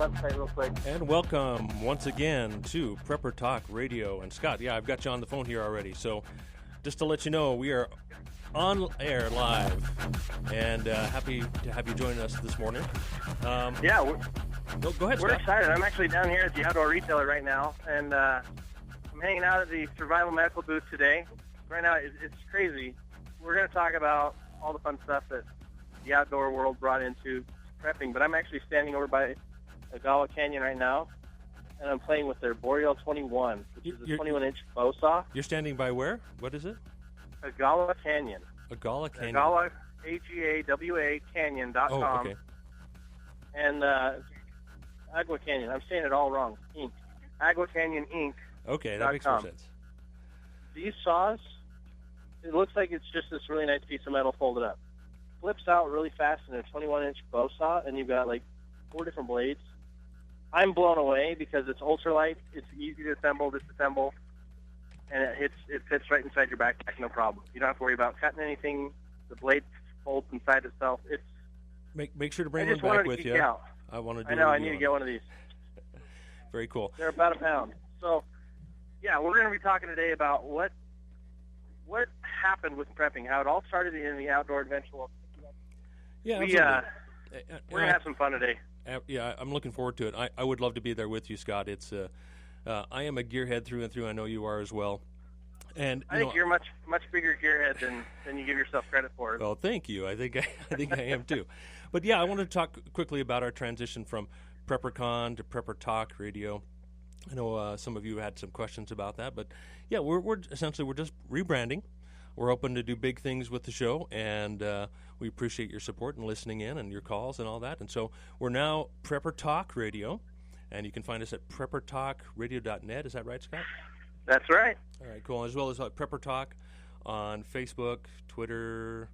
website real quick. And welcome once again to Prepper Talk Radio. And Scott, yeah, I've got you on the phone here already. So just to let you know, we are on air live, and happy to have you join us this morning. Go ahead, Scott. We're excited. I'm actually down here at the Outdoor Retailer right now, and I'm hanging out at the Survival Medical booth today. Right now, it's crazy. We're going to talk about all the fun stuff that the outdoor world brought into prepping, but I'm actually standing over by Agala Canyon right now, and I'm playing with their Boreal 21, which is a 21-inch bow saw. You're standing by where? What is it? Agala Canyon. Agala Canyon. Agala, A-G-A-W-A, Canyon.com. Oh, okay. And Agua Canyon. I'm saying it all wrong. Inc. Agua Canyon Inc. Okay, that makes more sense. These saws, it looks like it's just this really nice piece of metal folded up. Flips out really fast in a 21-inch bow saw, and you've got like 4 different blades. I'm blown away because it's ultralight. It's easy to assemble, disassemble, and it fits right inside your backpack, no problem. You don't have to worry about cutting anything. The blade folds inside itself. It's make sure to bring one back with you. I want to do. I know. I need to get one of these. Very cool. They're about £1. So, yeah, we're going to be talking today about what happened with prepping, how it all started in the outdoor adventure world. Yeah, we're going to have some fun today. Yeah, I'm looking forward to it. I would love to be there with you, Scott. It's I am a gearhead through and through. I know you are as well. And I think you're much bigger gearhead than you give yourself credit for. Well, thank you. I think I am too. But yeah, I wanted to talk quickly about our transition from PrepperCon to Prepper Talk Radio. I know some of you had some questions about that, but yeah, we're essentially just rebranding. We're open to do big things with the show, and we appreciate your support and listening in and your calls and all that. And so we're now Prepper Talk Radio, and you can find us at preppertalkradio.net. Is that right, Scott? That's right. All right, cool. As well as Prepper Talk on Facebook, Twitter,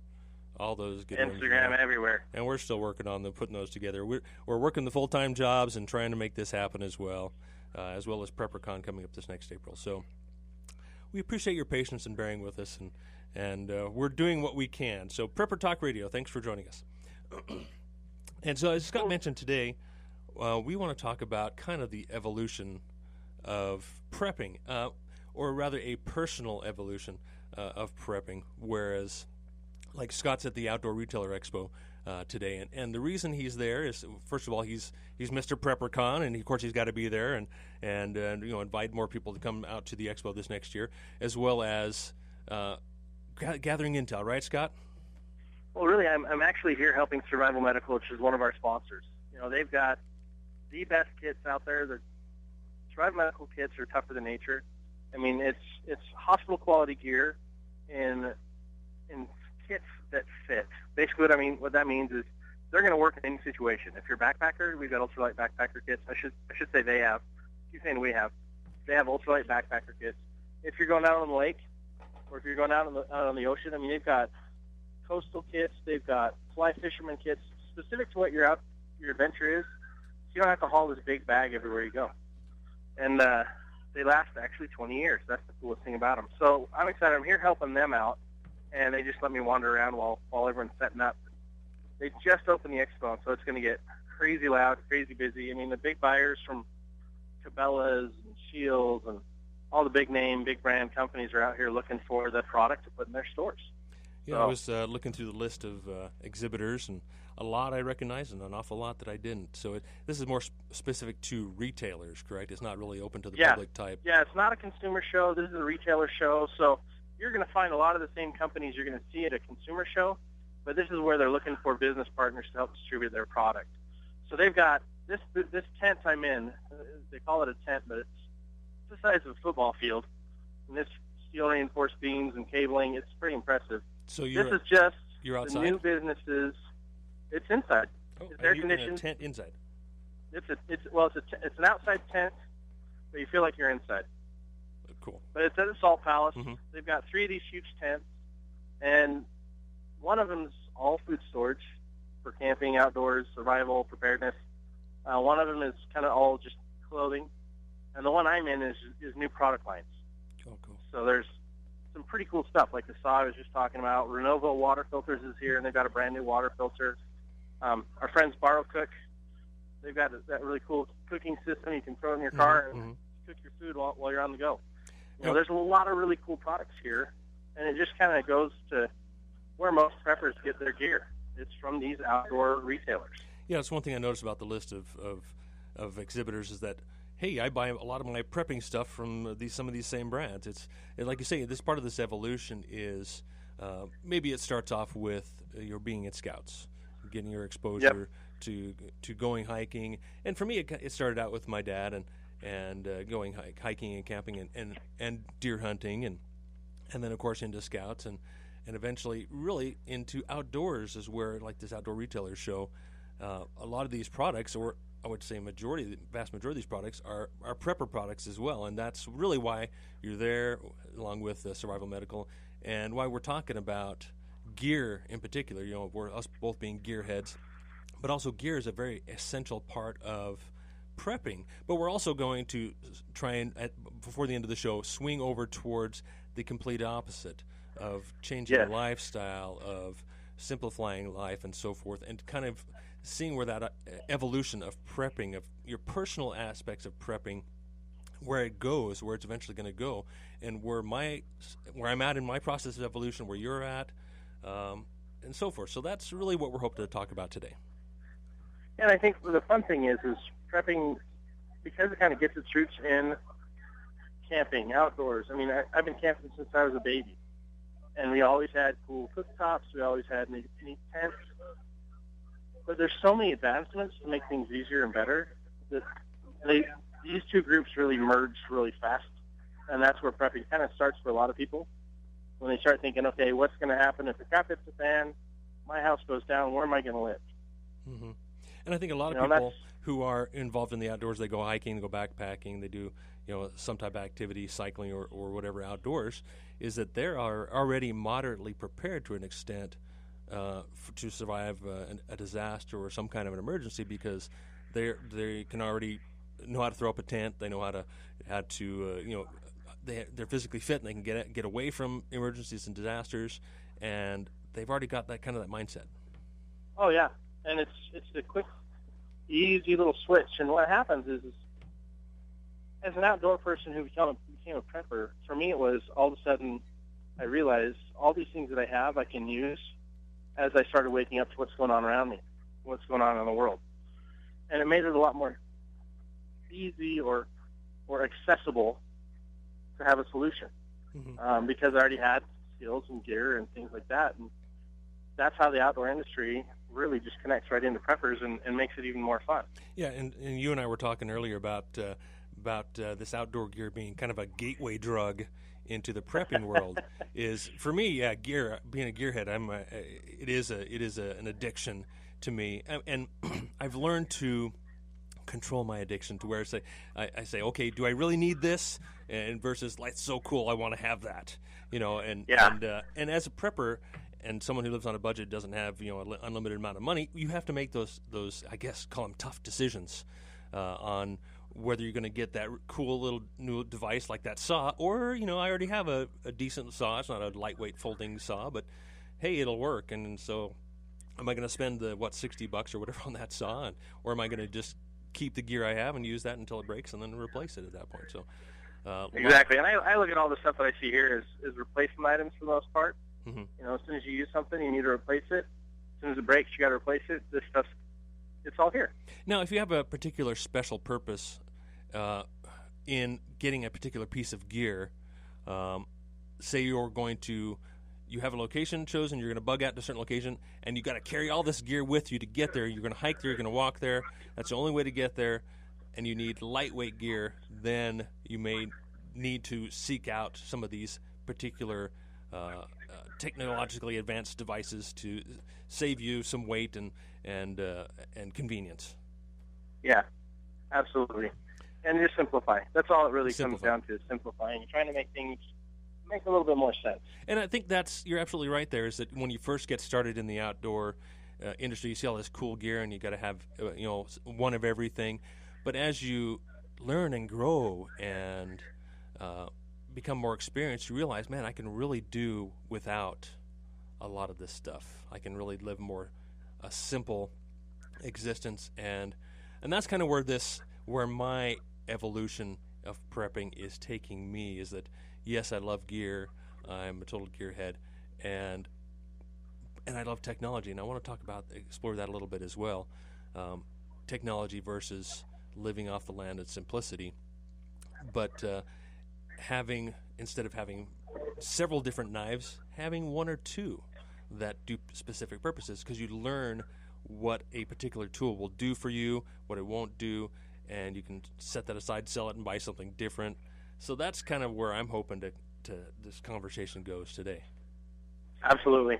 all those good ones. Instagram, everywhere. And we're still working on putting those together. We're working the full-time jobs and trying to make this happen as well as PrepperCon coming up this next April. So we appreciate your patience and bearing with us, and we're doing what we can. So Prepper Talk Radio, thanks for joining us. And so as Scott mentioned today, we want to talk about kind of the evolution of prepping, or rather a personal evolution of prepping, whereas like Scott's at the Outdoor Retailer Expo today, and the reason he's there is, first of all, he's Mr. PrepperCon, and of course he's got to be there and invite more people to come out to the expo this next year, as well as gathering intel, right, Scott? Well, really, I'm actually here helping Survival Medical, which is one of our sponsors. You know, they've got the best kits out there. The Survival Medical kits are tougher than nature. I mean, it's hospital quality gear in kits that fit. Basically, what that means is they're going to work in any situation. If you're a backpacker, we've got ultralight backpacker kits. I should say they have. Keep saying we have. They have ultralight backpacker kits. If you're going out on the lake, or if you're going out on the ocean, I mean, they've got coastal kits. They've got fly fisherman kits specific to what your adventure is. So you don't have to haul this big bag everywhere you go. And they last actually 20 years. That's the coolest thing about them. So I'm excited. I'm here helping them out, and they just let me wander around while everyone's setting up. They just opened the expo, so it's going to get crazy loud, crazy busy. I mean, the big buyers from Cabela's and Shields and all the big name, big brand companies are out here looking for the product to put in their stores. Yeah, so I was looking through the list of exhibitors, and a lot I recognized and an awful lot that I didn't. So this is more specific to retailers, correct? It's not really open to the public type. Yeah, it's not a consumer show. This is a retailer show. So you're going to find a lot of the same companies you're going to see at a consumer show, but this is where they're looking for business partners to help distribute their product. So they've got this tent I'm in. They call it a tent, but it's the size of a football field. And this steel reinforced beams and cabling, it's pretty impressive. So this is just you're outside? The new businesses. It's inside. Oh, it's air conditioned. In a tent inside. It's an outside tent, but you feel like you're inside. Cool. But it's at the Salt Palace. Mm-hmm. They've got 3 of these huge tents, and one of them's all food storage for camping, outdoors, survival, preparedness. One of them is kind of all just clothing, and the one I'm in is new product lines. Oh, cool. So there's some pretty cool stuff, like the saw I was just talking about. Renovo water filters is here, and they've got a brand new water filter. Our friends Borrow Cook, They've got that really cool cooking system. You can throw it in your car and cook your food while you're on the go. There's a lot of really cool products here, and it just kind of goes to where most preppers get their gear. It's from these outdoor retailers. Yeah, it's one thing I noticed about the list of exhibitors is that, hey, I buy a lot of my prepping stuff from some of these same brands. It's like you say, this part of this evolution is maybe it starts off with your being at Scouts, getting your exposure to going hiking, and for me it started out with my dad and going hiking and camping and deer hunting and then of course into Scouts and eventually really into outdoors is where, like this outdoor retailers show, a lot of these products, or I would say the vast majority of these products are prepper products as well, and that's really why you're there along with Survival Medical, and why we're talking about gear in particular. We're us both being gearheads, but also gear is a very essential part of prepping. But we're also going to try and, before the end of the show, swing over towards the complete opposite of changing your lifestyle, of simplifying life and so forth, and kind of seeing where that evolution of prepping, of your personal aspects of prepping, where it goes, where it's eventually going to go, and where I'm at in my process of evolution, where you're at, and so forth. So that's really what we're hoping to talk about today. And I think the fun thing is prepping, because it kind of gets its roots in camping, outdoors. I mean, I've been camping since I was a baby, and we always had cool cooktops. We always had neat tents. But there's so many advancements to make things easier and better that these two groups really merge really fast, and that's where prepping kind of starts for a lot of people. When they start thinking, okay, what's going to happen if the crap hits the fan, my house goes down, where am I going to live? Mm-hmm. And I think a lot of people who are involved in the outdoors, they go hiking, they go backpacking, they do some type of activity, cycling or whatever outdoors, is that they are already moderately prepared to an extent to survive a disaster or some kind of an emergency, because they can already know how to throw up a tent, they know how to they're physically fit and they can get away from emergencies and disasters, and they've already got that mindset. Oh yeah, and it's a quick, easy little switch. And what happens is as an outdoor person who became a prepper, for me it was all of a sudden I realized all these things that I have I can use as I started waking up to what's going on around me, what's going on in the world, and it made it a lot more easy or accessible to have a solution, because I already had skills and gear and things like that, and that's how the outdoor industry really just connects right into preppers and makes it even more fun. Yeah, and you and I were talking earlier about this outdoor gear being kind of a gateway drug into the prepping world. Is for me, gear. Being a gearhead, it is an addiction to me, and I've learned to control my addiction to where I say, okay, do I really need this? And versus, like, it's so cool, I want to have that, and as a prepper and someone who lives on a budget, doesn't have an unlimited amount of money, you have to make those I guess call them tough decisions on whether you're going to get that cool little new device like that saw, or I already have a decent saw. It's not a lightweight folding saw, but hey, it'll work. And so, am I going to spend the $60 or whatever on that saw, or am I going to just keep the gear I have and use that until it breaks and then replace it at that point? So exactly. And I look at all the stuff that I see here as replacement items for the most part. Mm-hmm. As soon as you use something, you need to replace it. As soon as it breaks, you got to replace it. This stuff's, it's all here. Now, if you have a particular special purpose in getting a particular piece of gear, say you have a location chosen, you're going to bug out to a certain location, and you got to carry all this gear with you to get there. You're going to hike there, you're going to walk there. That's the only way to get there, and you need lightweight gear. Then you may need to seek out some of these particular technologically advanced devices to save you some weight and convenience. Yeah, absolutely. And just simplify. That's all it really comes down to, is simplifying. You're trying to make things make a little bit more sense. And I think you're absolutely right there, is that when you first get started in the outdoor industry, you see all this cool gear and you got to have one of everything. But as you learn and grow and become more experienced, you realize, man, I can really do without a lot of this stuff. I can really live a simple existence, and and that's kind of where my evolution of prepping is taking me. Is that yes, I love gear. I'm a total gearhead, and I love technology, and I want to explore that a little bit as well. Technology versus living off the land and simplicity, but instead of having several different knives, having one or two that do specific purposes, because you learn what a particular tool will do for you, what it won't do, and you can set that aside, sell it, and buy something different. So that's kind of where I'm hoping to this conversation goes today. Absolutely.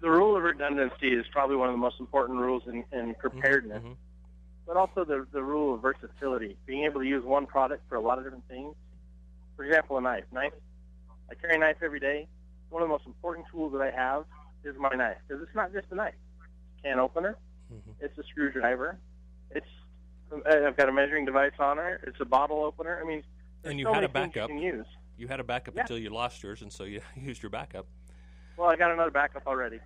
The rule of redundancy is probably one of the most important rules in preparedness, but also the rule of versatility, being able to use one product for a lot of different things. For example, a knife. I carry a knife every day. One of the most important tools that I have is my knife, because it's not just a knife. It's a can opener. It's a screwdriver. I've got a measuring device on it. It's a bottle opener. I mean, and you so had many a backup. things you can use. You had a backup until you lost yours, and so you used your backup. Well, I got another backup already.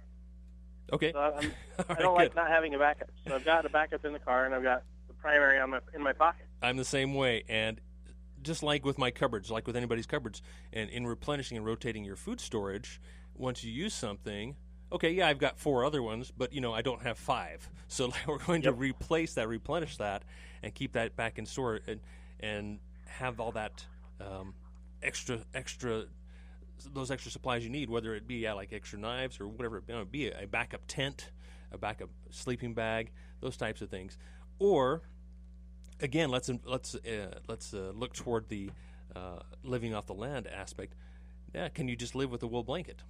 Okay. So I don't like not having a backup. So I've got a backup in the car, and I've got the primary in my pocket. I'm the same way, and just like with my cupboards, like with anybody's cupboards, and in replenishing and rotating your food storage, once you use something, okay, yeah, I've got 4 other ones, but I don't have 5. So we're going to replace that, replenish that, and keep that back in store, and have all that those extra supplies you need, whether it be like extra knives or whatever it may be, a backup tent, a backup sleeping bag, those types of things. Or again, let's look toward the living off the land aspect. Yeah, can you just live with a wool blanket?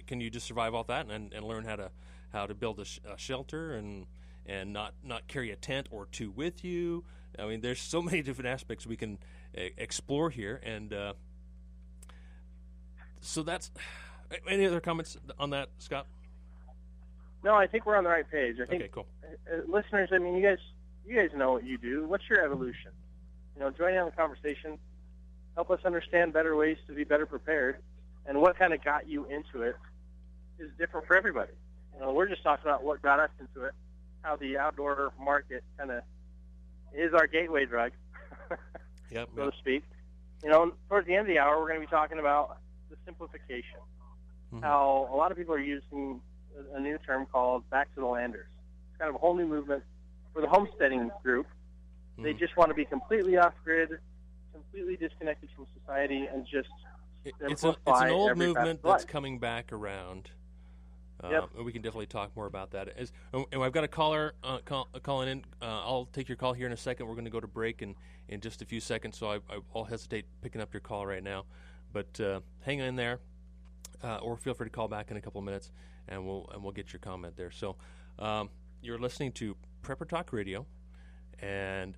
Can you just survive off that and learn how to build a shelter and not carry a tent or 2 with you? I mean, there's so many different aspects we can explore here, and so that's. Any other comments on that, Scott? No, I think we're on the right page. I think, okay, cool. Listeners, I mean, you guys know what you do. What's your evolution? Join in on the conversation. Help us understand better ways to be better prepared, and what kind of got you into it is different for everybody. We're just talking about what got us into it, how the outdoor market kind of is our gateway drug, so to speak. Towards the end of the hour, we're going to be talking about the simplification, how a lot of people are using a new term called back to the landers. It's kind of a whole new movement for the homesteading group. They just want to be completely off-grid, completely disconnected from society, and just it's an old movement that's coming back around. We can definitely talk more about that. And I've got a caller calling in. I'll take your call here in a second. We're going to go to break in just a few seconds, so I'll hesitate picking up your call right now. But hang in there, or feel free to call back in a couple of minutes, and we'll get your comment there. So you're listening to Prepper Talk Radio, and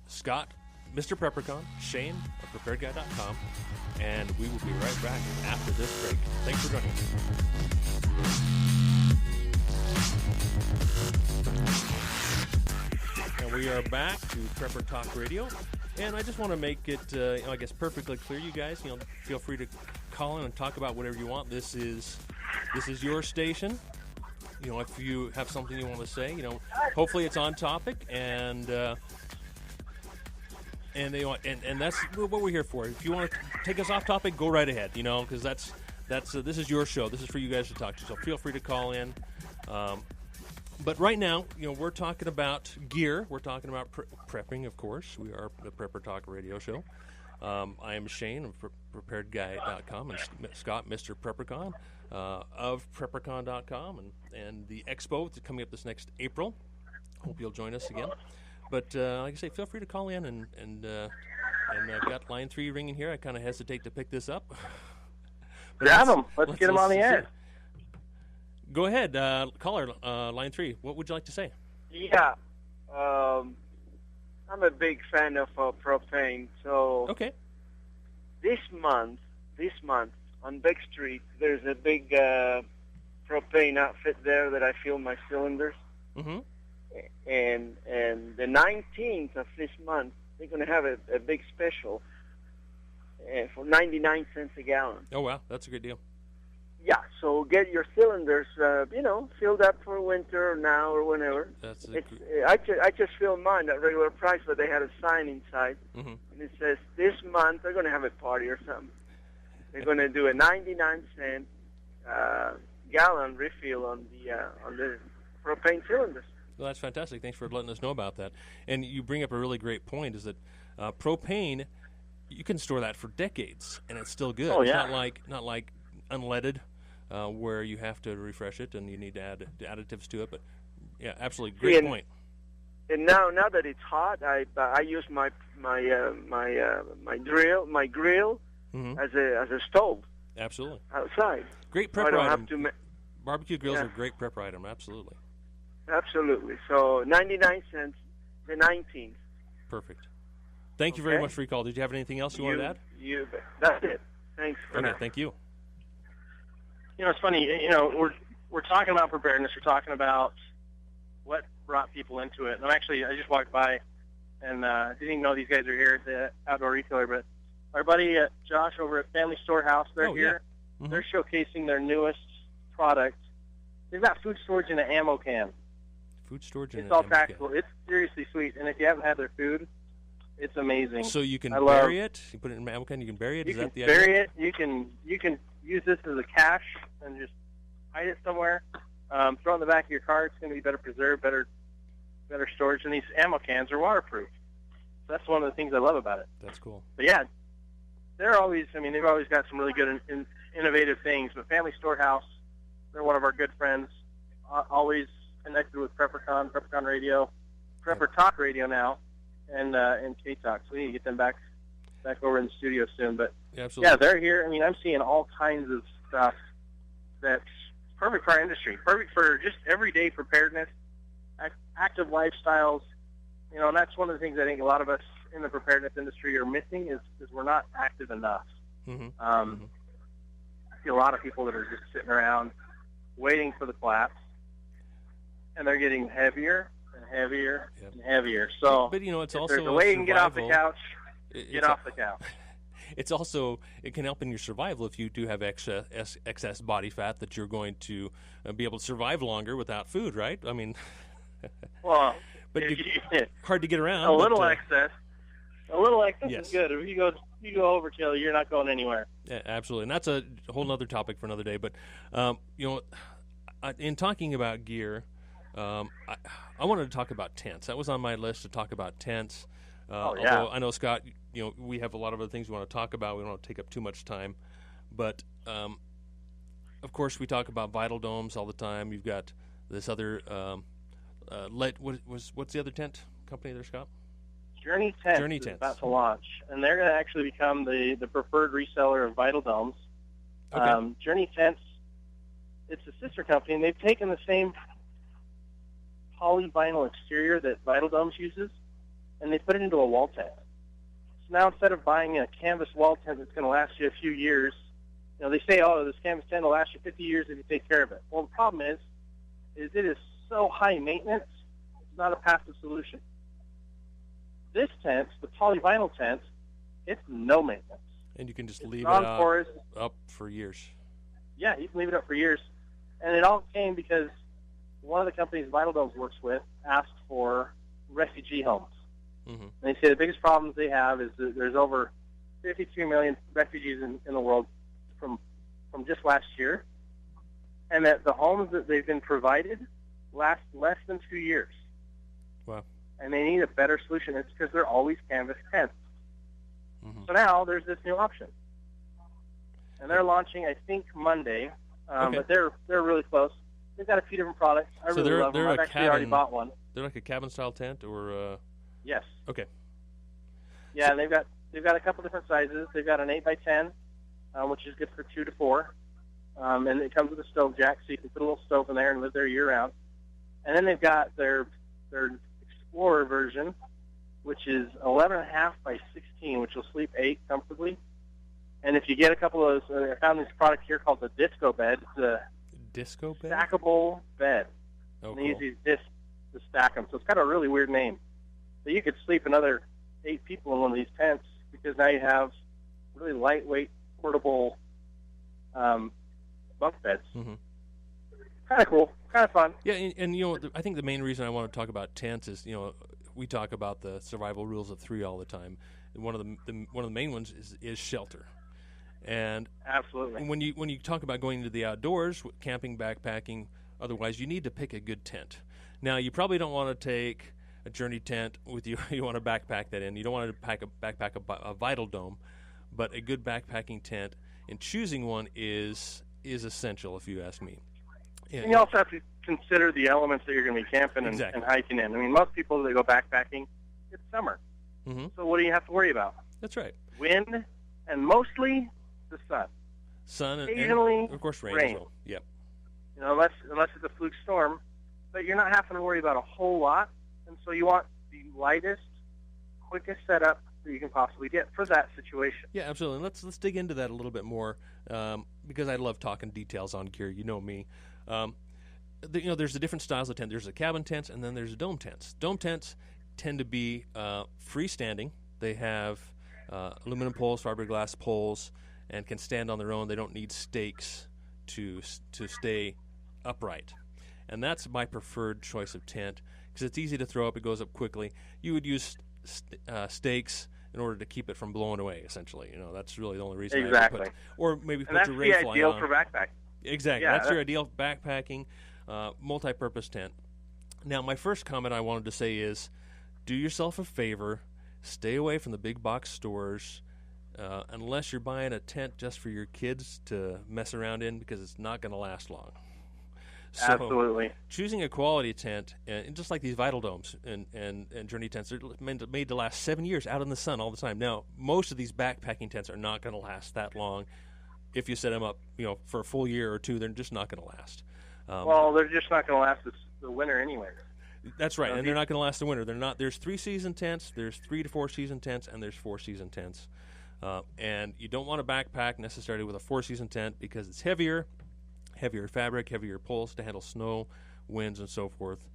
Scott, Mr. Preppercon, Shane of PreparedGuy.com, and we will be right back after this break. Thanks for joining us. And we are back to Prepper Talk Radio. And I just want to make it, I guess, perfectly clear, you guys. Feel free to call in and talk about whatever you want. This is your station. If you have something you want to say, hopefully it's on topic, and that's what we're here for. If you want to take us off topic, go right ahead. Because that's this is your show. This is for you guys to talk to. So feel free to call in. But right now, we're talking about gear. We're talking about prepping, of course. We are the Prepper Talk Radio Show. I am Shane of PreparedGuy.com, and Scott, Mr. Preppercon, of PrepperCon.com, and the expo that's coming up this next April. Hope you'll join us again. But like I say, feel free to call in, and I've got line 3 ringing here. I kind of hesitate to pick this up. Grab them. Let's get them on the air. Go ahead, caller, line 3. What would you like to say? Yeah, I'm a big fan of propane. So okay, this month on Big Street, there's a big propane outfit there that I fill my cylinders. Mm-hmm. And the 19th of this month, they're going to have a big special for 99 cents a gallon. Oh wow, that's a good deal. Yeah, so get your cylinders, filled up for winter or now or whenever. I just filled mine at regular price, but they had a sign inside, and it says this month they're going to have a party or something. They're going to do a 99-cent gallon refill on the propane cylinders. Well, that's fantastic. Thanks for letting us know about that. And you bring up a really great point: is that propane, you can store that for decades, and it's still good. Oh, It's yeah. not like unleaded, where you have to refresh it and you need to add additives to it. But yeah, absolutely great point. And now that it's hot, I use my grill as a stove. Absolutely. Outside. Great So I prepper don't item. have to Barbecue grills are a great prepper item. Absolutely. Absolutely. So 99 cents, the 19th. Perfect. Thank you very much for your call. Did you have anything else you wanted to add? You bet. That's it. Thanks for now. Thank you. It's funny. We're talking about preparedness. We're talking about what brought people into it. And I just walked by and didn't even know these guys are here at the outdoor retailer. But our buddy Josh over at Family Storehouse, they're here. Yeah. They're showcasing their newest product. They've got food storage in an ammo can. Food storage in It's an all ammo tactical. can. It's seriously sweet. And if you haven't had their food, it's amazing. So you can bury it. You put it in an ammo can. You can bury it. You Is can that the bury idea? it. You can use this as a cache and just hide it somewhere. Throw it in the back of your car. It's going to be better preserved, better storage. And these ammo cans are waterproof. So that's one of the things I love about it. That's cool. But yeah, they've always got some really good and innovative things. But Family Storehouse, they're one of our good friends. Always connected with PrepperCon Radio, Prepper Talk Radio now, and K-Talk. So we need to get them back over in the studio soon. But Absolutely. yeah, they're here. I'm seeing all kinds of stuff that's perfect for our industry, perfect for just everyday preparedness, active lifestyles. And that's one of the things I think a lot of us in the preparedness industry are missing is we're not active enough. I see a lot of people that are just sitting around waiting for the collapse, and they're getting heavier and heavier and heavier. So, but it's if also there's a way you can get off the couch. Get off the couch. It's also, it can help in your survival if you do have excess body fat that you're going to be able to survive longer without food, right? Well, but hard to get around. A little excess yes. is good. If you go overkill, you're not going anywhere. Yeah, absolutely, and that's a whole other topic for another day. But in talking about gear, I wanted to talk about tents. That was on my list to talk about tents. Although I know, Scott, we have a lot of other things we want to talk about. We don't want to take up too much time. But, of course, we talk about Vital Domes all the time. You've got this other what's the other tent company there, Scott? Journey Tents is about to launch. And they're going to actually become the preferred reseller of Vital Domes. Okay. Journey Tents, it's a sister company, and they've taken the same polyvinyl exterior that Vital Domes uses, and they put it into a wall tent. So now instead of buying a canvas wall tent that's going to last you a few years, they say, this canvas tent will last you 50 years if you take care of it. Well, the problem is it is so high maintenance, it's not a passive solution. This tent, the polyvinyl tent, it's no maintenance. And you can just leave it up for years. Yeah, you can leave it up for years. And it all came because one of the companies Vital Domes works with asked for refugee homes. And they say the biggest problems they have is that there's over 52 million refugees in the world from just last year, and that the homes that they've been provided last less than 2 years. Wow. And they need a better solution. It's because they're always canvas tents. So now there's this new option. And they're launching, I think, Monday, but they're really close. They've got a few different products. I really love them. I've actually already bought one. They're like a cabin-style tent, or Yes. Okay. Yeah, and they've got a couple different sizes. They've got an 8x10, which is good for 2 to 4, and it comes with a stove jack, so you can put a little stove in there and live there year-round. And then they've got their Explorer version, which is 11.5 by 16, which will sleep 8 comfortably. And if you get a couple of those, I found this product here called the Disco Bed. It's a disco bed? Stackable bed. Oh, and they use these discs to stack them. So it's got a really weird name. So you could sleep another 8 people in one of these tents because now you have really lightweight, portable bunk beds. Mm-hmm. Kind of cool, kind of fun. Yeah, and you know, I think the main reason I want to talk about tents is, you know, we talk about the survival rules of 3 all the time. And one of the main ones is shelter. And absolutely, when you talk about going into the outdoors, camping, backpacking, otherwise, you need to pick a good tent. Now, you probably don't want to take a Journey tent with you. You want to backpack that in. You don't want to backpack a Vital Dome, but a good backpacking tent, and choosing one is essential, if you ask me. Yeah, and you also have to consider the elements that you're going to be camping and hiking in. I mean, most people that go backpacking, it's summer. Mm-hmm. So what do you have to worry about? That's right. Wind and mostly the sun. Occasionally, and of course, rain. As well. Yep. You know, unless it's a fluke storm, but you're not having to worry about a whole lot, and so you want the lightest, quickest setup that you can possibly get for that situation. Yeah, absolutely. And let's dig into that a little bit more, because I love talking details on gear. You know me. You know, there's the different styles of tent. There's the cabin tents, and then there's the dome tents. Dome tents tend to be freestanding. They have aluminum poles, fiberglass poles, and can stand on their own. They don't need stakes to stay upright. And that's my preferred choice of tent because it's easy to throw up. It goes up quickly. You would use stakes in order to keep it from blowing away, essentially. You know, that's really the only reason. Exactly. Or maybe put your Ray fly on. That's the ideal for backpack. Exactly. Yeah, that's your ideal backpacking, multi-purpose tent. Now, my first comment I wanted to say is, do yourself a favor, stay away from the big box stores, unless you're buying a tent just for your kids to mess around in, because it's not going to last long. So, absolutely. Choosing a quality tent, and just like these Vital Domes and Journey tents, they're made to last 7 years out in the sun all the time. Now, most of these backpacking tents are not going to last that long. If you set them up, you know, for a full year or two, they're just not going to last. Well, they're just not going to last the winter anyway. That's right, and they're not going to last the winter. They're not. There's 3-season tents, there's 3 to 4 season tents, and there's 4-season tents. And you don't want to backpack necessarily with a 4-season tent because it's heavier fabric, heavier poles to handle snow, winds, and so forth.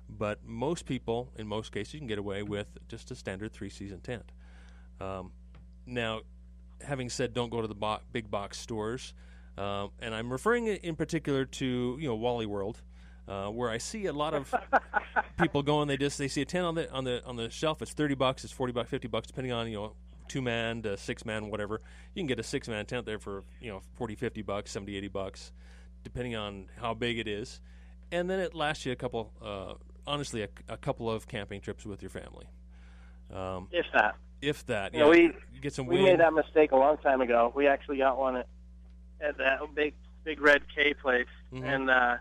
But most people, in most cases, you can get away with just a standard 3-season tent. Now, having said don't go to the big box stores, and I'm referring in particular to, you know, Wally World, where I see a lot of people going. They see a tent on the shelf. It's $30, it's $40, $50, depending on, you know, 2-man to 6-man, whatever. You can get a 6-man tent there for, you know, $40, $50, $70, $80, depending on how big it is, and then it lasts you a couple, honestly, a couple of camping trips with your family. If that, you know, we get some. We made that mistake a long time ago. We actually got one at that big Red K place, mm-hmm. and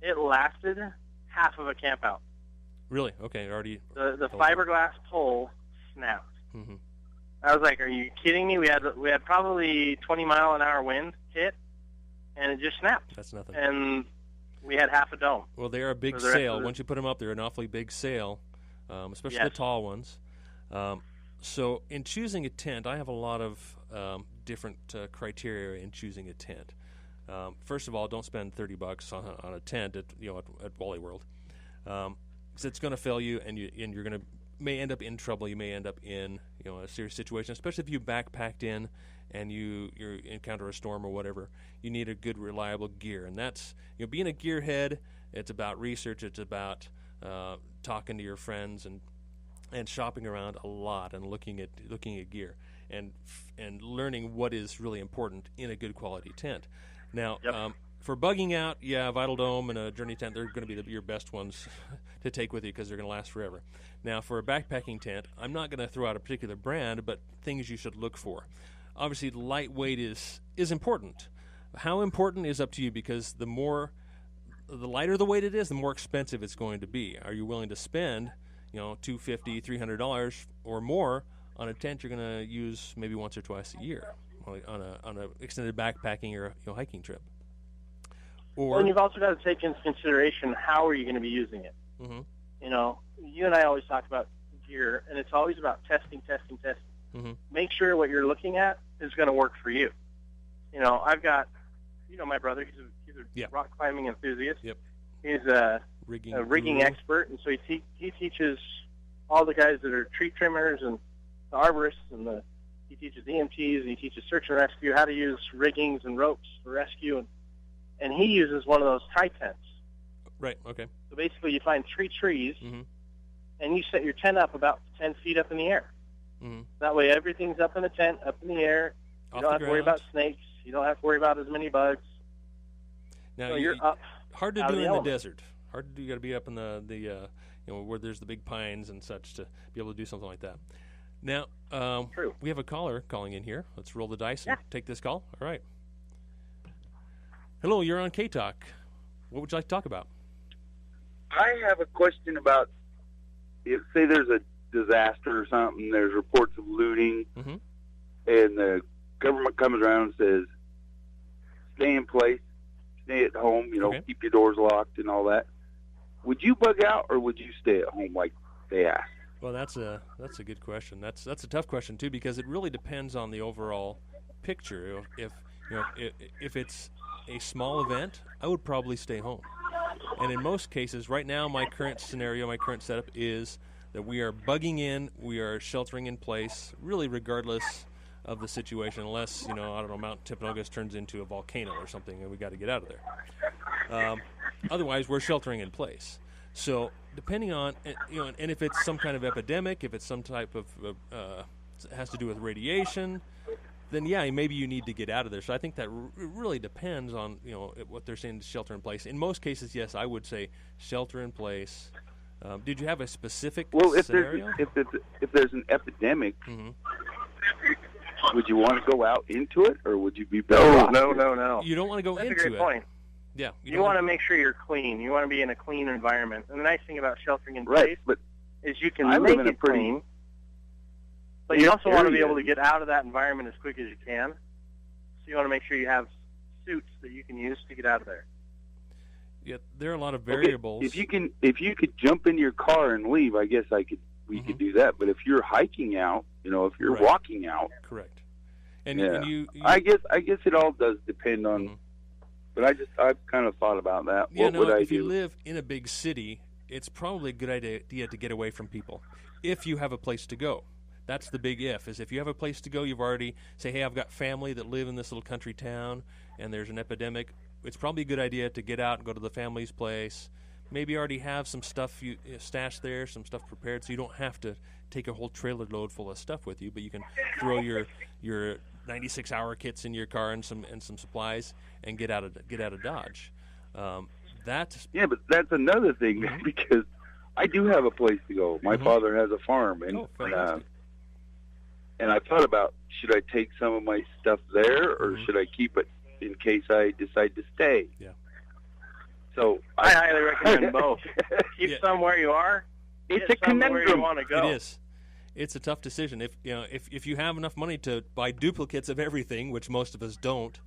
it lasted half of a camp out. Really? Okay, already. The fiberglass pole snapped. Mm-hmm. I was like, "Are you kidding me?" We had probably 20-mile-an-hour wind hit, and it just snapped. That's nothing. And we had half a dome. Well, they are a big sail. Once you put them up, they're an awfully big sail, especially the tall ones. So in choosing a tent, I have a lot of different criteria in choosing a tent. First of all, don't spend $30 on a tent at Wally World, because it's going to fail you, and you're going to may end up in trouble. You may end up in a serious situation, especially if you backpacked in and you encounter a storm or whatever. You need a good, reliable gear, and that's being a gearhead. It's about research. It's about talking to your friends and shopping around a lot and looking at gear and learning what is really important in a good quality tent. Now, for bugging out, Vital Dome and a Journey tent, they're going to be your best ones to take with you because they're going to last forever. Now, for a backpacking tent, I'm not going to throw out a particular brand, but things you should look for. Obviously, lightweight is important. How important is up to you, because the lighter the weight it is, the more expensive it's going to be. Are you willing to spend $250, $300 or more on a tent you're going to use maybe once or twice a year on a extended backpacking or hiking trip? And you've also got to take into consideration how are you going to be using it. Mm-hmm. You and I always talk about gear, and it's always about testing. Mm-hmm. Make sure what you're looking at is going to work for you. I've got, my brother. He's a rock climbing enthusiast. Yep. He's a rigging expert, and so he teaches all the guys that are tree trimmers and the arborists, and he teaches EMTs, and he teaches search and rescue how to use riggings and ropes for rescue. And and he uses one of those tie tents. Right. Okay. So basically, you find 3 trees, mm-hmm. and you set your tent up about 10 feet up in the air. Mm-hmm. That way, everything's up in the tent, up in the air. You don't have to worry about snakes. You don't have to worry about as many bugs. Now, so you're up. Hard to do in the desert. Hard to do. You got to be up in the where there's the big pines and such to be able to do something like that. Now, True. We have a caller calling in here. Let's roll the dice and take this call. All right. Hello, you're on K-Talk. What would you like to talk about? I have a question about, say there's a disaster or something, there's reports of looting, mm-hmm. and the government comes around and says, stay in place, stay at home, keep your doors locked and all that. Would you bug out, or would you stay at home like they asked? Well, that's a good question. That's a tough question too, because it really depends on the overall picture. If it's a small event, I would probably stay home. And in most cases, right now, my current scenario, my current setup is that we are bugging in, we are sheltering in place, really regardless of the situation, unless, Mount Timpanogos turns into a volcano or something and we got to get out of there. Otherwise, we're sheltering in place. So depending on, and if it's some kind of epidemic, if it's some type of, has to do with radiation, then maybe you need to get out of there. So I think that really depends on, what they're saying to shelter in place. In most cases, yes, I would say shelter in place. Did you have a specific scenario? If there's an epidemic, mm-hmm. would you want to go out into it, or would you be better? No. You don't want to go That's into a great point. Yeah. You want to make sure you're clean. You want to be in a clean environment. And the nice thing about sheltering in place is you can make it clean, but you also want to be able to get out of that environment as quick as you can. So you want to make sure you have suits that you can use to get out of there. Yeah, there are a lot of variables. Okay. If you could jump in your car and leave, I guess we mm-hmm. could do that. But if you're hiking out, if you're walking out, correct. And you I guess it all does depend on. Mm-hmm. But I've kind of thought about that. If you live in a big city, it's probably a good idea to get away from people if you have a place to go. That's the big if you have a place to go, you've already say, hey, I've got family that live in this little country town, and there's an epidemic. It's probably a good idea to get out and go to the family's place. Maybe already have some stuff you stashed there, some stuff prepared, so you don't have to take a whole trailer load full of stuff with you, but you can throw your 96-hour kits in your car and some supplies and get out of Dodge. But that's another thing, mm-hmm. because I do have a place to go. My mm-hmm. father has a farm, and I thought about, should I take some of my stuff there, or mm-hmm. should I keep it in case I decide to stay? Yeah. So I highly recommend both. Keep some where you are. It's a conundrum. Where you want to go. It is. It's a tough decision. If you have enough money to buy duplicates of everything, which most of us don't,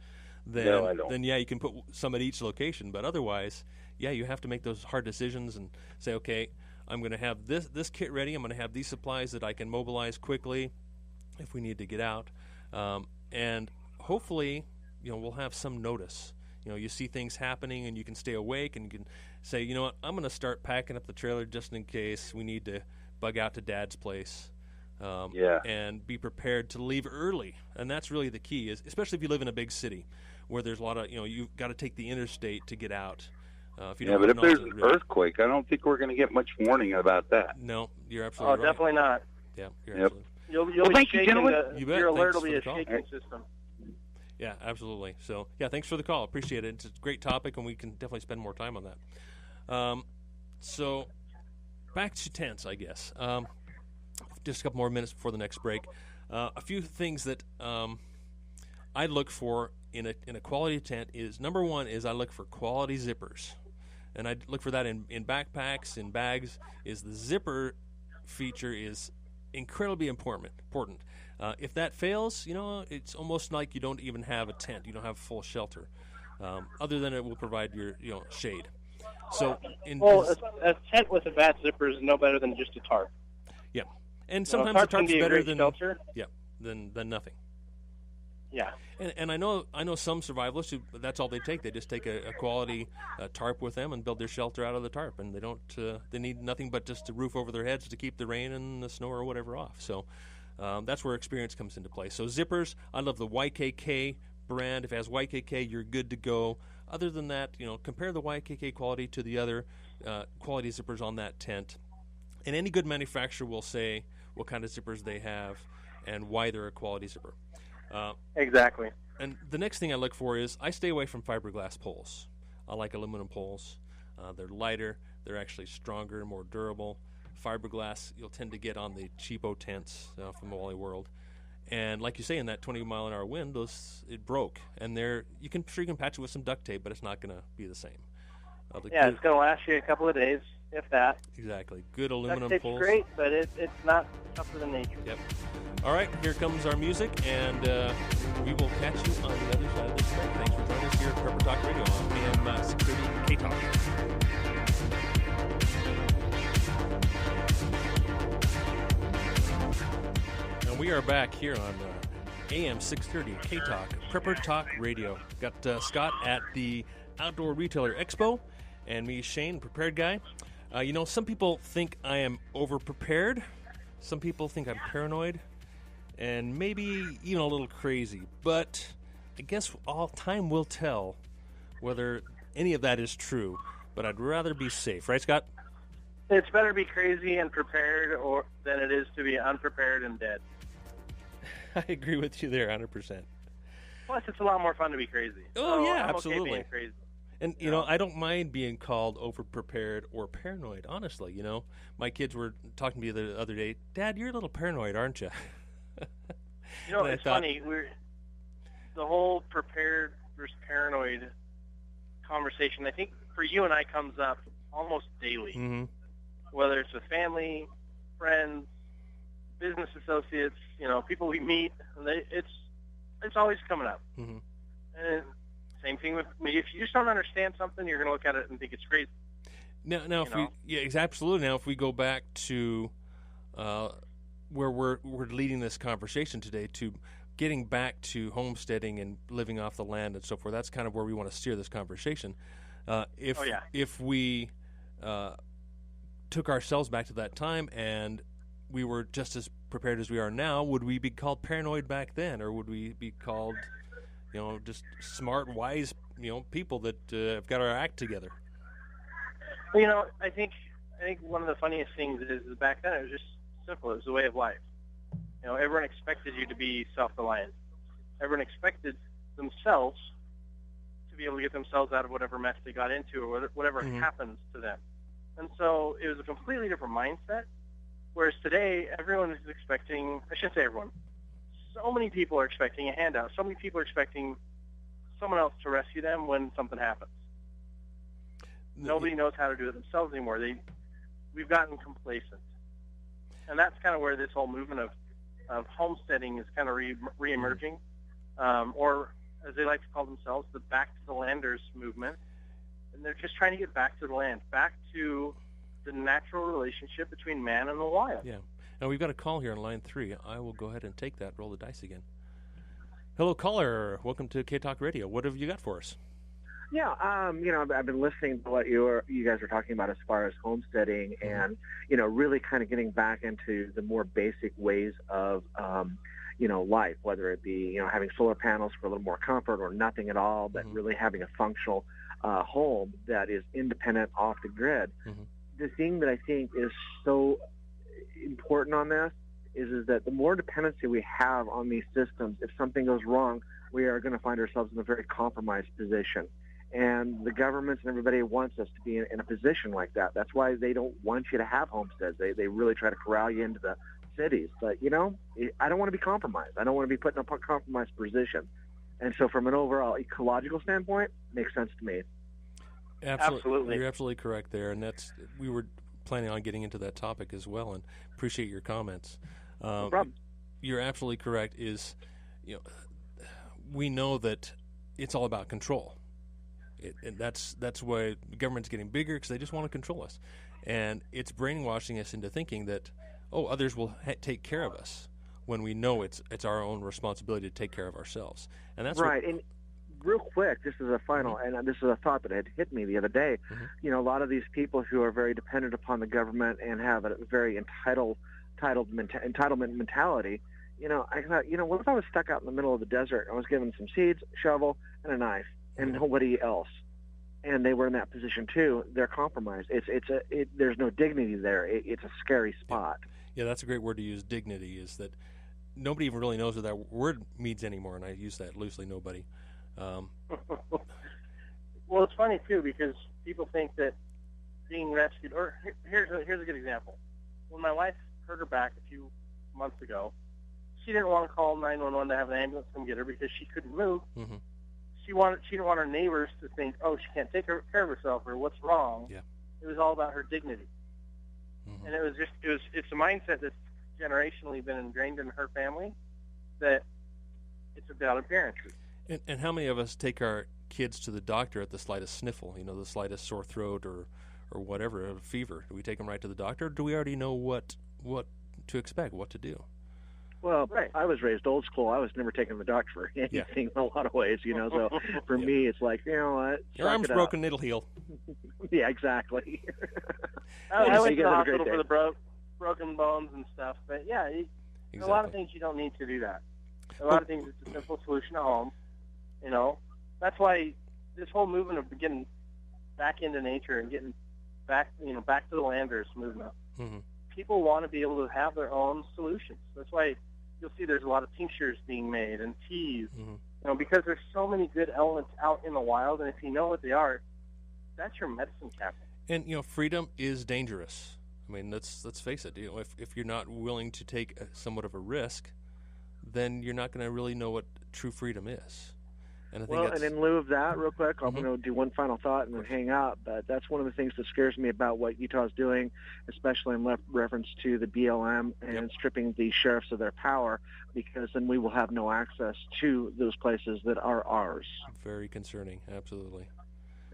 then you can put some at each location. But otherwise, you have to make those hard decisions and say, okay, I'm going to have this kit ready. I'm going to have these supplies that I can mobilize quickly if we need to get out, and hopefully, we'll have some notice. You see things happening, and you can stay awake, and you can say, you know what, I'm going to start packing up the trailer just in case we need to bug out to Dad's place. And be prepared to leave early. And that's really the key, is especially if you live in a big city where there's a lot of, you've got to take the interstate to get out. But if there's an earthquake, I don't think we're going to get much warning about that. No, you're absolutely right. Definitely not. Yeah, you're absolutely. You'll be thank you, shaking. gentlemen. Your alert will be a shaking system. Yeah, absolutely. So, thanks for the call. Appreciate it. It's a great topic, and we can definitely spend more time on that. So, back to tents, I guess. Just a couple more minutes before the next break. A few things that I look for in a quality tent is, number one is I look for quality zippers. And I look for that in backpacks, in bags, is the zipper feature is incredibly important. If that fails, it's almost like you don't even have a tent. You don't have full shelter, other than it will provide your shade. So, a tent with a bad zipper is no better than just a tarp. Yeah, and sometimes a tarp's better than shelter. Yeah, than nothing. Yeah, and I know some survivalists who that's all they take. They just take a quality tarp with them and build their shelter out of the tarp, and they don't. They need nothing but just a roof over their heads to keep the rain and the snow or whatever off. So that's where experience comes into play. So zippers, I love the YKK brand. If it has YKK, you're good to go. other than that, compare the YKK quality to the other quality zippers on that tent. And any good manufacturer will say what kind of zippers they have and why they're a quality zipper. Exactly. And the next thing I look for is I stay away from fiberglass poles. I like aluminum poles. They're lighter. They're actually stronger, more durable. Fiberglass you'll tend to get on the cheapo tents from the Wally World. And like you say, in that 20-mile-an-hour wind, it broke. And you can patch it with some duct tape, but it's not going to be the same. It's going to last you a couple of days, if that. Exactly. Good aluminum duct poles. It's great, but it's not tougher than nature. Yep. All right, here comes our music, and we will catch you on the other side of this break. Thanks for joining us here at Prepper Talk Radio on AM 630 K-Talk. And we are back here on AM 630 K-Talk, Prepper Talk Radio. Got Scott at the Outdoor Retailer Expo, and me, Shane, prepared guy. Some people think I am over-prepared. Some people think I'm paranoid. And maybe even a little crazy. But I guess all time will tell whether any of that is true. But I'd rather be safe. Right, Scott? It's better to be crazy and prepared than it is to be unprepared and dead. I agree with you there 100%. Plus, it's a lot more fun to be crazy. Oh, yeah, I'm absolutely. Okay being crazy. And, I don't mind being called over-prepared or paranoid, honestly. My kids were talking to me the other day, Dad, you're a little paranoid, aren't you? It's funny. The whole prepared versus paranoid conversation, I think, for you and I comes up almost daily. Mm-hmm. Whether it's with family, friends, business associates, people we meet, it's always coming up. Mm-hmm. And same thing with me. If you just don't understand something, you're going to look at it and think it's crazy. Now, absolutely. Now, if we go back to where we're leading this conversation today, to getting back to homesteading and living off the land and so forth, that's kind of where we want to steer this conversation. If we took ourselves back to that time and we were just as prepared as we are now, would we be called paranoid back then, or would we be called, just smart, wise, people that have got our act together? Well, I think one of the funniest things is back then it was just simple. It was the way of life. Everyone expected you to be self-reliant. Everyone expected themselves to be able to get themselves out of whatever mess they got into or whatever happens to them. And so it was a completely different mindset. Whereas today, everyone is expecting, I shouldn't say everyone, so many people are expecting a handout. So many people are expecting someone else to rescue them when something happens. Nobody knows how to do it themselves anymore. We've gotten complacent. And that's kind of where this whole movement of homesteading is kind of re-emerging, or as they like to call themselves, the Back to the Landers movement. And they're just trying to get back to the land, back to the natural relationship between man and the wild. Yeah. Now, we've got a call here on line 3. I will go ahead and take that, roll the dice again. Hello, caller. Welcome to K-Talk Radio. What have you got for us? Yeah, I've been listening to what you guys are talking about as far as homesteading and, really kind of getting back into the more basic ways of, life, whether it be, having solar panels for a little more comfort or nothing at all, but really having a functional home that is independent off the grid. Mm-hmm. The thing that I think is so important on this is that the more dependency we have on these systems, if something goes wrong, we are going to find ourselves in a very compromised position. And the governments and everybody wants us to be in a position like that. That's why they don't want you to have homesteads. They really try to corral you into the cities. But, I don't want to be compromised. I don't want to be put in a compromised position. And so from an overall ecological standpoint, it makes sense to me. Absolutely. You're absolutely correct there. And we were planning on getting into that topic as well, and appreciate your comments. No problem. You're absolutely correct. We know that it's all about control. And that's why the government's getting bigger, because they just want to control us. And it's brainwashing us into thinking that, others will take care of us, when we know it's our own responsibility to take care of ourselves. And that's right. And real quick, this is a final, and this is a thought that had hit me the other day. Mm-hmm. A lot of these people who are very dependent upon the government and have a very entitlement mentality, I thought, what if I was stuck out in the middle of the desert? I was given some seeds, a shovel, and a knife. and nobody else. And they were in that position too. They're compromised. There's no dignity there. It's a scary spot. Yeah, that's a great word to use. Dignity is that nobody even really knows what that word means anymore, and I use that loosely. Nobody. Well, it's funny too because people think that being rescued. Or here's a good example. When my wife hurt her back a few months ago, she didn't want to call 911 to have an ambulance come get her because she couldn't move. Mm-hmm. She didn't want her neighbors to think, oh, she can't take care of herself or what's wrong. Yeah. It was all about her dignity. Mm-hmm. And it's a mindset that's generationally been ingrained in her family that it's about appearances. And how many of us take our kids to the doctor at the slightest sniffle, the slightest sore throat or whatever, a fever? Do we take them right to the doctor, or do we already know what to expect, what to do? Well, right. I was raised old school. I was never taking the doctor for anything in a lot of ways, So for me, it's like, what? Your arm's broken, it'll heal. Yeah, exactly. I went to the hospital for the broken bones and stuff. But, yeah, exactly. A lot of things you don't need to do that. A lot of things, it's a simple solution at home. That's why this whole movement of getting back into nature and getting back to the landers movement, people want to be able to have their own solutions. That's why you'll see there's a lot of tinctures being made and teas, because there's so many good elements out in the wild, and if you know what they are, that's your medicine cabinet. And freedom is dangerous. I mean, let's face it. If you're not willing to take somewhat of a risk, then you're not going to really know what true freedom is. And I think and in lieu of that, real quick, I'm going to do one final thought and then hang up. But that's one of the things that scares me about what Utah's doing, especially in reference to the BLM and stripping the sheriffs of their power, because then we will have no access to those places that are ours. Very concerning, absolutely.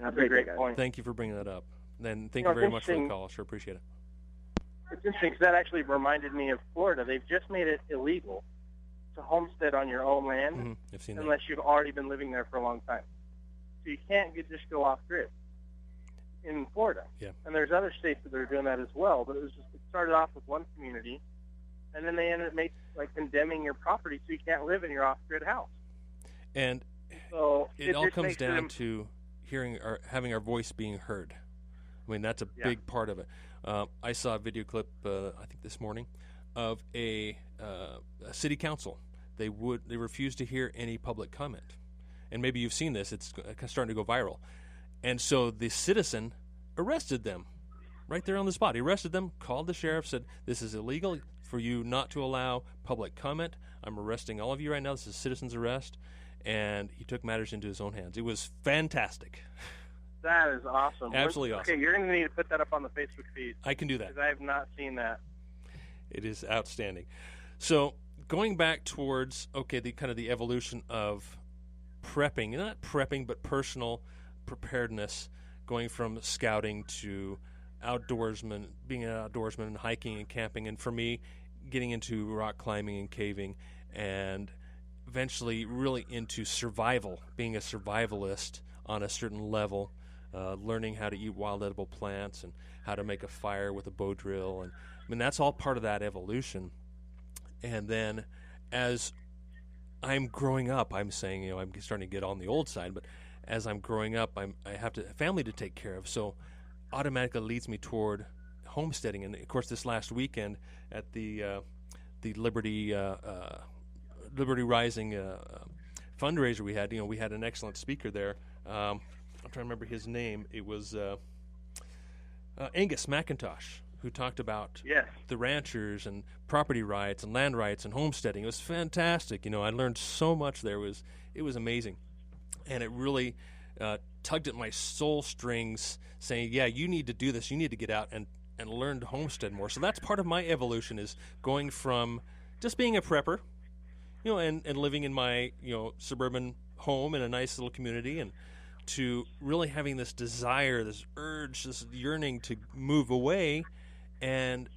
That's a great point. Thank you for bringing that up. And thank you very much for the call. I sure appreciate it. It's interesting because that actually reminded me of Florida. They've just made it illegal to homestead on your own land unless you've already been living there for a long time. So you can't just go off grid in Florida. Yeah. And there's other states that are doing that as well, but it started off with one community, and then they ended up condemning your property so you can't live in your off-grid house. And so it all comes down to having our voice being heard. I mean, that's a big part of it. I saw a video clip, I think this morning, of a city council. They refused to hear any public comment, and maybe you've seen this. It's starting to go viral, and so the citizen arrested them right there on the spot. He arrested them, called the sheriff, said, "This is illegal for you not to allow public comment. I'm arresting all of you right now. This is a citizen's arrest," and he took matters into his own hands. It was fantastic. That is awesome. Absolutely awesome. Okay, you're going to need to put that up on the Facebook feed. I can do that. Because I have not seen that. It is outstanding. So going back towards, the evolution of prepping, not prepping, but personal preparedness, going from scouting to outdoorsman, being an outdoorsman and hiking and camping, and for me, getting into rock climbing and caving, and eventually really into survival, being a survivalist on a certain level, learning how to eat wild edible plants and how to make a fire with a bow drill. And I mean, that's all part of that evolution. And then as I'm growing up, I'm saying, I'm starting to get on the old side, but as I'm growing up, I have a family to take care of. So automatically leads me toward homesteading. And of course, this last weekend at the Liberty Rising fundraiser we had an excellent speaker there. I'm trying to remember his name. It was Angus McIntosh, who talked about the ranchers and property rights and land rights and homesteading. It was fantastic. I learned so much there. It was amazing. And it really tugged at my soul strings, saying, you need to do this. You need to get out and learn to homestead more. So that's part of my evolution, is going from just being a prepper, and living in my, suburban home in a nice little community, and to really having this desire, this urge, this yearning to move away and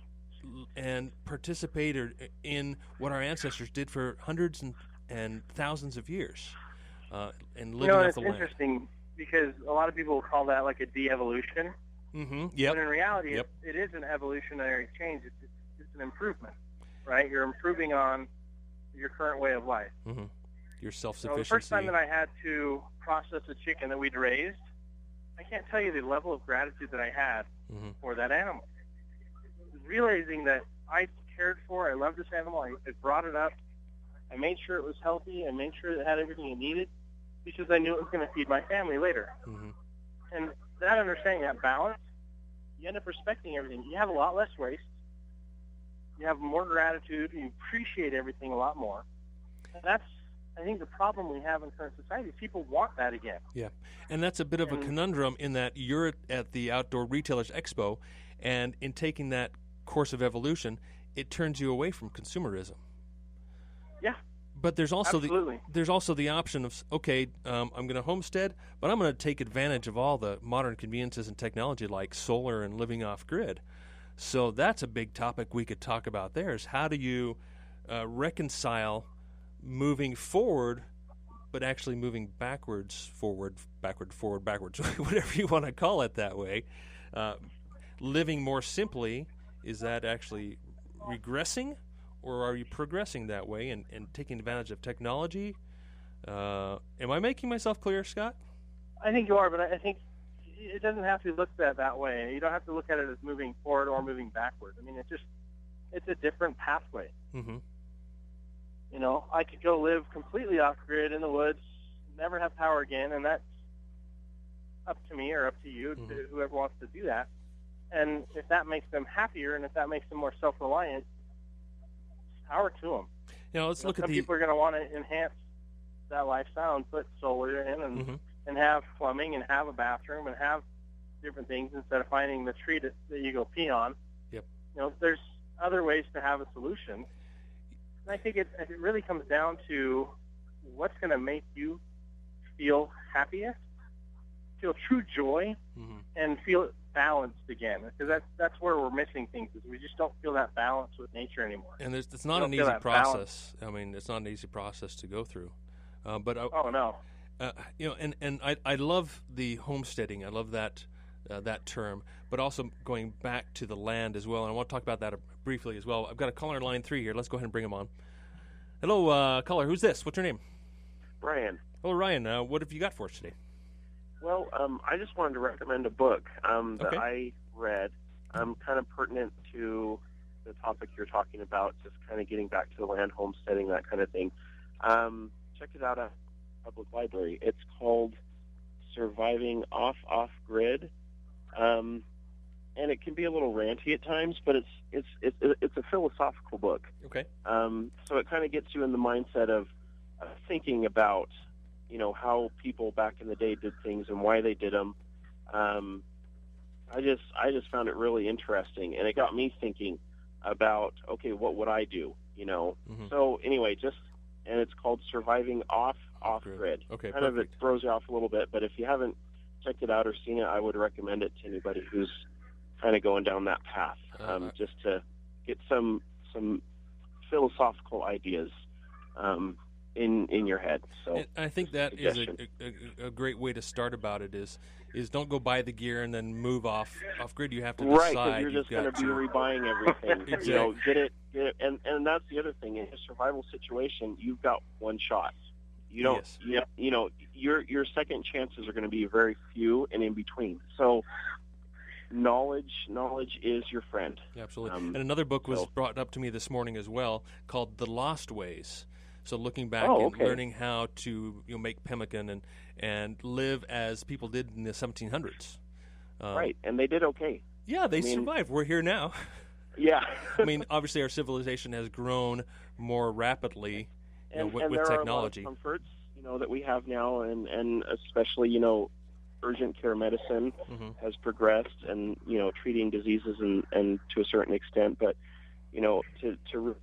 participate in what our ancestors did for hundreds and thousands of years, and living off the land. It's interesting because a lot of people will call that like a de-evolution. Mm-hmm. Yep. But in reality, it is an evolutionary change. It's an improvement, right? You're improving on your current way of life. Mm-hmm. your self-sufficiency. The first time that I had to process a chicken that we'd raised, I can't tell you the level of gratitude that I had for that animal. Realizing that I cared for, I loved this animal, I brought it up, I made sure it was healthy, I made sure it had everything it needed, because I knew it was going to feed my family later. And that understanding, that balance, you end up respecting everything. You have a lot less waste. You have more gratitude. You appreciate everything a lot more. And that's, I think, the problem we have in current society. People want that again. Yeah, and that's a bit of a conundrum in that you're at the Outdoor Retailers Expo, and in taking that course of evolution, it turns you away from consumerism. Yeah. But there's also the option of, okay, I'm going to homestead, but I'm going to take advantage of all the modern conveniences and technology like solar and living off grid. So that's a big topic we could talk about there, is how do you reconcile moving forward but actually moving backwards, forward, backwards, whatever you want to call it that way. Living more simply, is that actually regressing? Or are you progressing that way and taking advantage of technology? Am I making myself clear, Scott? I think you are, but I think it doesn't have to be looked at that way. You don't have to look at it as moving forward or moving backward. I mean, it's a different pathway. You know, I could go live completely off-grid in the woods, never have power again, and that's up to me or up to you, to whoever wants to do that. And if that makes them happier and if that makes them more self-reliant, power to them. Let's look at some people are going to want to enhance that lifestyle and put solar in and have plumbing and have a bathroom and have different things instead of finding the tree that you go pee on. Yep. You know, there's other ways to have a solution. And I think it really comes down to what's going to make you feel happiest, feel true joy, and feel balanced again, because that's where we're missing things, is we just don't feel that balance with nature anymore. And it's not an easy process. I mean, it's not an easy process to go through. I love the homesteading. I love that term, but also going back to the land as well. And I want to talk about that briefly as well. I've got a caller line 3 here. Let's go ahead and bring him on. Hello, caller. Who's this? What's your name? Ryan. Hello, Ryan. What have you got for us today? Well, I just wanted to recommend a book that I read, kind of pertinent to the topic you're talking about, just kind of getting back to the land, homesteading, that kind of thing. Check it out at public library. It's called Surviving Off-Grid, and it can be a little ranty at times, but it's a philosophical book. Okay. So it kind of gets you in the mindset of thinking about, you know, how people back in the day did things and why they did them. I just found it really interesting, and it got me thinking about, okay, what would I do, you know? So anyway, and it's called Surviving Off-Grid. Okay, kind of it throws you off a little bit, but if you haven't checked it out or seen it, I would recommend it to anybody who's kind of going down that path, just to get some philosophical ideas in your head. So and I think that is a great way to start about it is don't go buy the gear and then move off grid. You have to decide. Right, because you're just going to be rebuying everything. Exactly. You know, get it, and that's the other thing. In a survival situation, you've got one shot. You don't. Yes. You know, your second chances are going to be very few and in between. So knowledge is your friend. Yeah, absolutely. And another book was brought up to me this morning as well, called The Lost Ways. So looking back and learning how to make pemmican and live as people did in the 1700s. Right, and they did okay. Yeah, they survived. We're here now. Yeah. I mean, obviously our civilization has grown more rapidly with there technology. Are a lot of comforts, that we have now, and especially, urgent care medicine has progressed, and treating diseases and to a certain extent. But to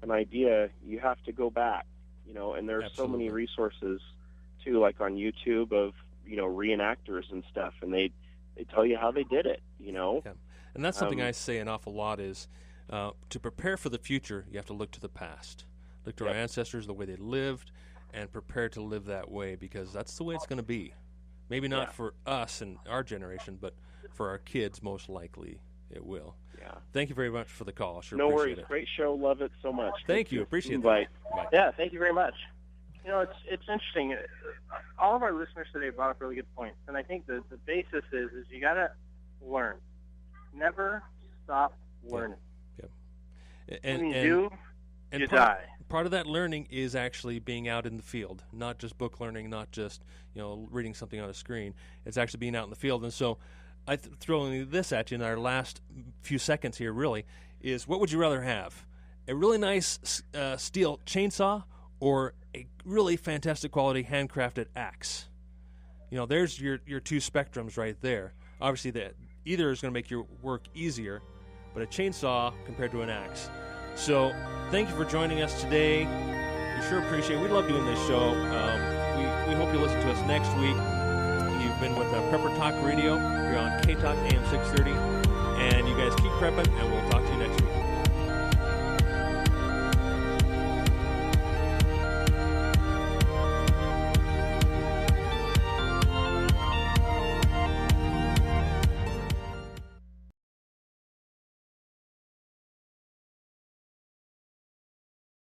an idea, you have to go back, and there's so many resources too, like on YouTube of reenactors and stuff, and they tell you how they did it. Yeah. And that's something I say an awful lot is to prepare for the future, you have to look to the past. Look to our ancestors, the way they lived, and prepare to live that way, because that's the way it's going to be. Maybe not for us and our generation, but for our kids, most likely it will. Yeah. Thank you very much for the call. Sure no appreciate worries. it. Great show. Love it so much. Thank you. Appreciate Bye. Bye. Yeah, thank you very much. You know, it's interesting. All of our listeners today brought up really good points, and I think the basis is you got to learn. Never stop learning. Yep. When you die. Part of that learning is actually being out in the field, not just book learning, not just reading something on a screen. It's actually being out in the field. And so I throw this at you in our last few seconds here, really, is what would you rather have? A really nice steel chainsaw or a really fantastic quality handcrafted axe? There's your two spectrums right there. Obviously, either is going to make your work easier, but a chainsaw compared to an axe. So thank you for joining us today. We sure appreciate it. We love doing this show. We hope you listen to us next week. You've been with Prepper Talk Radio. You're on K-Talk AM 630. And you guys keep prepping, and we'll talk to you next week.